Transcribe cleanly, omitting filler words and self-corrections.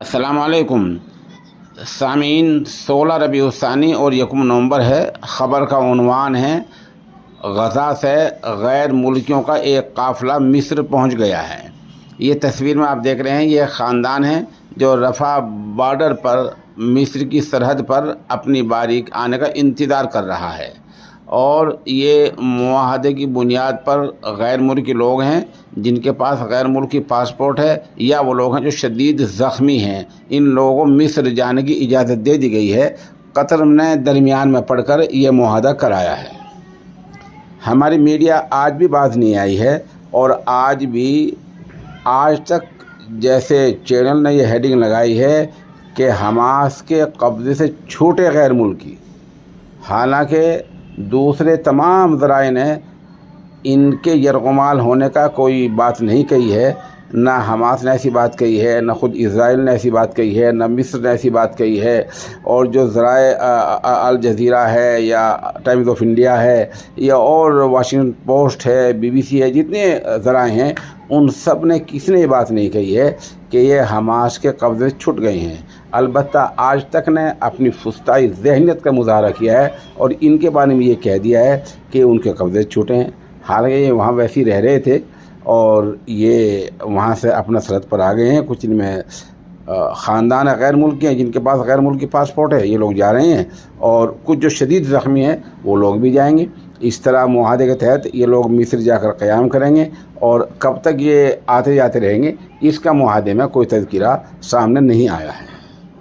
अस्सलाम वालेकुम सामीन। 16 रबीउ सानी और 1 नवंबर है। ख़बर का उन्वान है गज़ा से गैर मुल्कियों का एक काफ़िला मिस्र पहुंच गया है। ये तस्वीर में आप देख रहे हैं, ये ख़ानदान है जो रफ़ा बॉर्डर पर मिस्र की सरहद पर अपनी बारी आने का इंतज़ार कर रहा है। और ये मुआहदे की बुनियाद पर गैर मुल्की लोग हैं जिनके पास गैर मुल्की पासपोर्ट है, या वो लोग हैं जो शदीद ज़ख्मी हैं। इन लोगों को मिस्र जाने की इजाज़त दे दी गई है। कतर ने दरमियान में पड़कर ये मुआहदा कराया है। हमारी मीडिया आज भी बात नहीं आई है, और आज तक जैसे चैनल ने ये हेडिंग लगाई है कि हमास के कब्ज़े से छूटे गैर मुल्की, हालांकि दूसरे तमाम ज़राए ने इनके यरगुमाल होने का कोई बात नहीं कही है। ना हमास ने ऐसी बात कही है, ना ख़ुद इज़राइल ने ऐसी बात कही है, ना मिस्र ने ऐसी बात कही है। और जो ज़राए अल जज़ीरा है, या टाइम्स ऑफ इंडिया है, या और वाशिंगटन पोस्ट है, BBC है, जितने ज़राए हैं उन सब ने किसी ने ये बात नहीं कही है कि ये हमास के कब्ज़े छूट गए हैं। अलबत्ता आज तक ने अपनी फुस्ताई ज़हनियत का मुज़ाहरा किया है और इनके बारे में ये कह दिया है कि उनके कब्ज़े छूटे हैं। हालांकि ये वहाँ वैसे ही रह रहे थे और ये वहाँ से अपना सरहद पर आ गए हैं। कुछ इनमें ख़ानदान गैर मुल्की हैं जिनके पास गैर मुल्की पासपोर्ट है, ये लोग जा रहे हैं। और कुछ जो शदीद ज़ख्मी हैं वो लोग भी जाएंगे। इस तरह मुआहदे के तहत ये लोग मिस्र जाकर क़याम करेंगे, और कब तक ये आते जाते रहेंगे इसका मुआहदे में कोई तज़किरा सामने नहीं आया है।